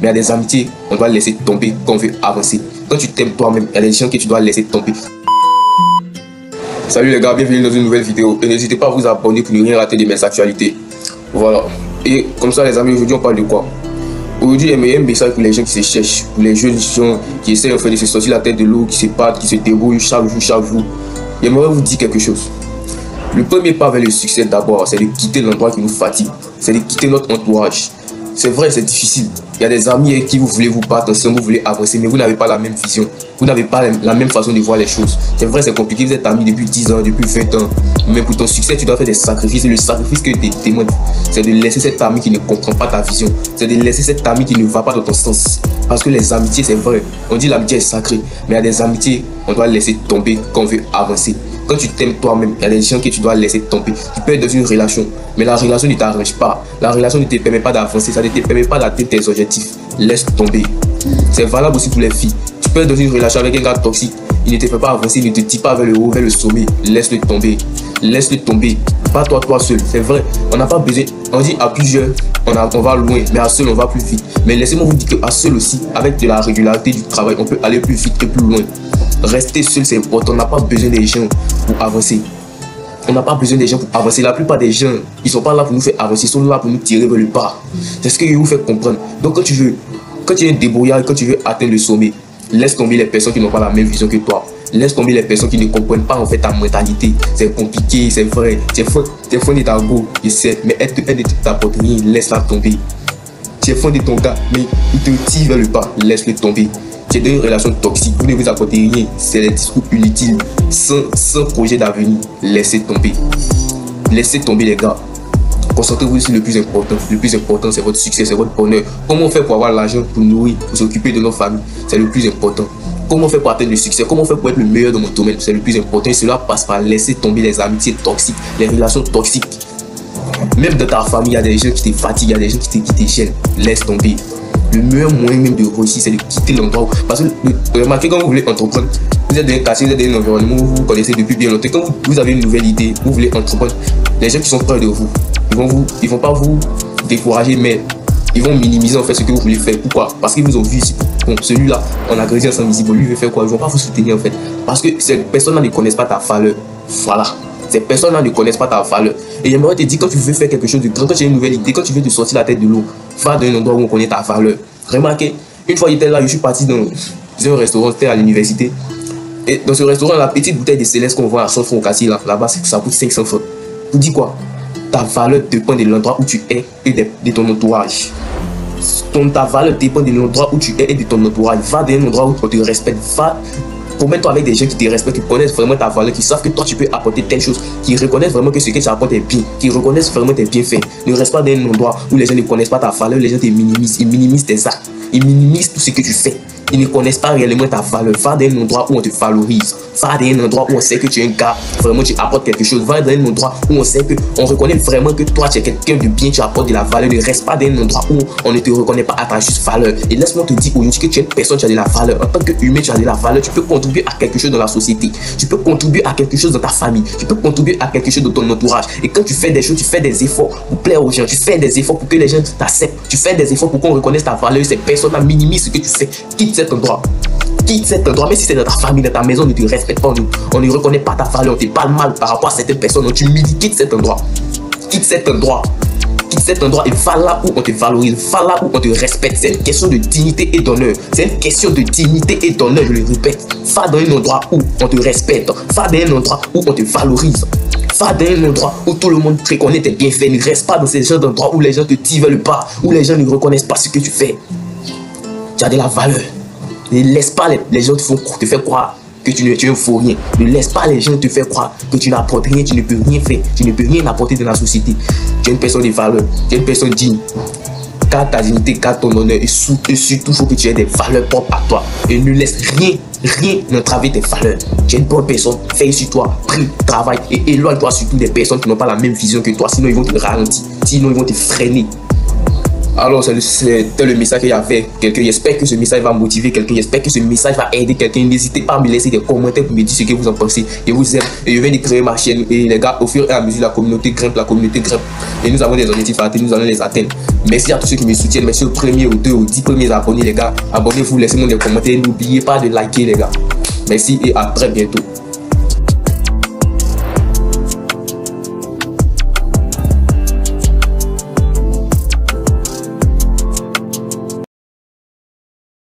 Mais il y a des amitiés, on doit laisser tomber quand on veut avancer. Quand tu t'aimes toi-même, il y a des gens que tu dois laisser tomber. Salut les gars, bienvenue dans une nouvelle vidéo. Et n'hésitez pas à vous abonner pour ne rien rater de mes actualités. Voilà. Et comme ça les amis, aujourd'hui on parle de quoi? Aujourd'hui, il y a un message pour les gens qui se cherchent, pour les jeunes gens qui essaient en fait de se sortir la tête de l'eau, qui se battent, qui se débrouillent chaque jour. J'aimerais vous dire quelque chose. Le premier pas vers le succès d'abord, c'est de quitter l'endroit qui nous fatigue, c'est de quitter notre entourage. C'est vrai, c'est difficile. Il y a des amis avec qui vous voulez vous battre ensemble, vous voulez avancer, mais vous n'avez pas la même vision. Vous n'avez pas la même façon de voir les choses. C'est vrai, c'est compliqué, vous êtes amis depuis 10 ans, depuis 20 ans. Mais pour ton succès, tu dois faire des sacrifices. Et le sacrifice que tu témoignes, c'est de laisser cet ami qui ne comprend pas ta vision. C'est de laisser cet ami qui ne va pas dans ton sens. Parce que les amitiés, c'est vrai. On dit l'amitié est sacrée. Mais il y a des amitiés, on doit laisser tomber quand on veut avancer. Quand tu t'aimes toi-même, il y a des gens que tu dois laisser tomber. Tu peux être dans une relation, mais la relation ne t'arrange pas. La relation ne te permet pas d'avancer, ça ne te permet pas d'atteindre tes objectifs. Laisse tomber. C'est valable aussi pour les filles. Tu peux être dans une relation avec un gars toxique, il ne te fait pas avancer, il ne te tire pas vers le haut, vers le sommet. Laisse-le tomber. Laisse-le tomber. Pas toi seul. C'est vrai, on n'a pas besoin. On dit à plusieurs, on va loin, mais à seul, on va plus vite. Mais laissez-moi vous dire qu'à seul aussi, avec de la régularité du travail, on peut aller plus vite et plus loin. Rester seul, c'est important. On n'a pas besoin des gens pour avancer. On n'a pas besoin des gens pour avancer. La plupart des gens, ils ne sont pas là pour nous faire avancer, ils sont là pour nous tirer vers le bas. C'est ce que je vous fais comprendre. Donc quand tu es un débrouillard, quand tu veux atteindre le sommet, laisse tomber les personnes qui n'ont pas la même vision que toi. Laisse tomber les personnes qui ne comprennent pas en fait ta mentalité. C'est compliqué, c'est vrai. Tu es fan de ta go, je sais, mais elle ne t'apporte rien. Laisse-la tomber. Tu es fan de ton gars, mais il te tire vers le bas. Laisse-le tomber. Tu es dans une relation toxique, vous ne vous apportez rien. C'est des discours inutiles, sans projet d'avenir. Laissez tomber. Laissez tomber les gars. Concentrez-vous sur le plus important. Le plus important, c'est votre succès, c'est votre bonheur. Comment faire pour avoir l'argent, pour nourrir, pour s'occuper de nos familles? C'est le plus important. Comment faire pour atteindre le succès? Comment faire pour être le meilleur dans mon domaine? C'est le plus important. Et cela passe par laisser tomber les amitiés toxiques, les relations toxiques. Même dans ta famille, il y a des gens qui te fatiguent, il y a des gens qui te gênent. Laisse tomber. Le meilleur moyen même de réussir, c'est de quitter l'endroit. Parce que remarquez, quand vous voulez entreprendre, vous êtes dans un quartier, vous êtes dans un environnement où vous connaissez depuis bien longtemps. Quand vous avez une nouvelle idée, vous voulez entreprendre, les gens qui sont près de vous, ils vont pas vous décourager, mais ils vont minimiser en fait ce que vous voulez faire. Pourquoi? Parce qu'ils vous ont vu. Bon, celui-là, on a grandi ensemble, visible, lui veut faire quoi? Ils vont pas vous soutenir en fait. Parce que ces personnes-là ne connaissent pas ta valeur. Voilà. Ces personnes-là ne connaissent pas ta valeur. Et j'aimerais te dire, quand tu veux faire quelque chose de grand, quand tu as une nouvelle idée, quand tu veux te sortir la tête de l'eau, va dans un endroit où on connaît ta valeur. Remarquez, une fois j'étais là, je suis parti dans un restaurant, c'était à l'université. Et dans ce restaurant, la petite bouteille de céleste qu'on voit à 100 francs au quartier, là-bas, ça coûte 500 francs. Vous dis quoi? Ta valeur dépend de l'endroit où tu es et de ton entourage. Ta valeur dépend de l'endroit où tu es et de ton entourage. Va dans un endroit où on te respecte. Promets-toi avec des gens qui te respectent, qui connaissent vraiment ta valeur, qui savent que toi tu peux apporter telle chose, qui reconnaissent vraiment que ce que tu apportes est bien, qui reconnaissent vraiment tes bienfaits. Ne reste pas dans un endroit où les gens ne connaissent pas ta valeur, les gens te minimisent, ils minimisent tes actes, ils minimisent tout ce que tu fais. Ils ne connaissent pas réellement ta valeur. Va dans un endroit où on te valorise. Va dans un endroit où on sait que tu es un gars, vraiment tu apportes quelque chose. Va dans un endroit où on sait que on reconnaît vraiment que toi tu es quelqu'un de bien, tu apportes de la valeur. Ne reste pas dans un endroit où on ne te reconnaît pas à ta juste valeur. Et laisse-moi te dire aujourd'hui que tu es une personne, tu as de la valeur. En tant qu'humain, tu as de la valeur. Tu peux contribuer à quelque chose dans la société. Tu peux contribuer à quelque chose dans ta famille. Tu peux contribuer à quelque chose dans ton entourage. Et quand tu fais des choses, tu fais des efforts pour plaire aux gens. Tu fais des efforts pour que les gens t'acceptent. Tu fais des efforts pour qu'on reconnaisse ta valeur. Ces personnes-là minimisent ce que tu fais. Quitte cet endroit. Quitte cet endroit, même si c'est dans ta famille, dans ta maison, on ne te respecte pas, on ne reconnaît pas ta valeur, on te parle mal par rapport à certaines personnes, donc tu milites, quitte cet endroit. Quitte cet endroit. Quitte cet endroit et va là où on te valorise, va là où on te respecte. C'est une question de dignité et d'honneur. C'est une question de dignité et d'honneur, je le répète. Va dans un endroit où on te respecte. Va dans un endroit où on te valorise. Va dans un endroit où tout le monde te reconnaît tes bienfaits. Ne reste pas dans ces genres d'endroits où les gens te tirent le pas, où les gens ne reconnaissent pas ce que tu fais. Tu as de la valeur. Ne laisse pas les gens te faire croire que tu ne vaux rien. Ne laisse pas les gens te faire croire que tu n'apportes rien, tu ne peux rien faire, tu ne peux rien apporter dans la société. Tu es une personne de valeur, tu es une personne digne. Garde ta dignité, garde ton honneur et surtout, il faut que tu aies des valeurs propres à toi. Et ne laisse rien n'entraver tes valeurs. Tu es une bonne personne, fais sur toi, prie, travaille et éloigne-toi surtout des personnes qui n'ont pas la même vision que toi. Sinon, ils vont te ralentir, sinon, ils vont te freiner. Alors, c'était le message qu'il y avait. Quelqu'un, j'espère que ce message va motiver quelqu'un. J'espère que ce message va aider quelqu'un. N'hésitez pas à me laisser des commentaires pour me dire ce que vous en pensez. Je vous aime et je viens de créer ma chaîne. Et les gars, au fur et à mesure, la communauté grimpe. Et nous avons des objectifs à atteindre, nous allons les atteindre. Merci à tous ceux qui me soutiennent. Merci aux premiers, aux 2, aux 10 premiers abonnés, les gars. Abonnez-vous, laissez-moi des commentaires. N'oubliez pas de liker, les gars. Merci et à très bientôt.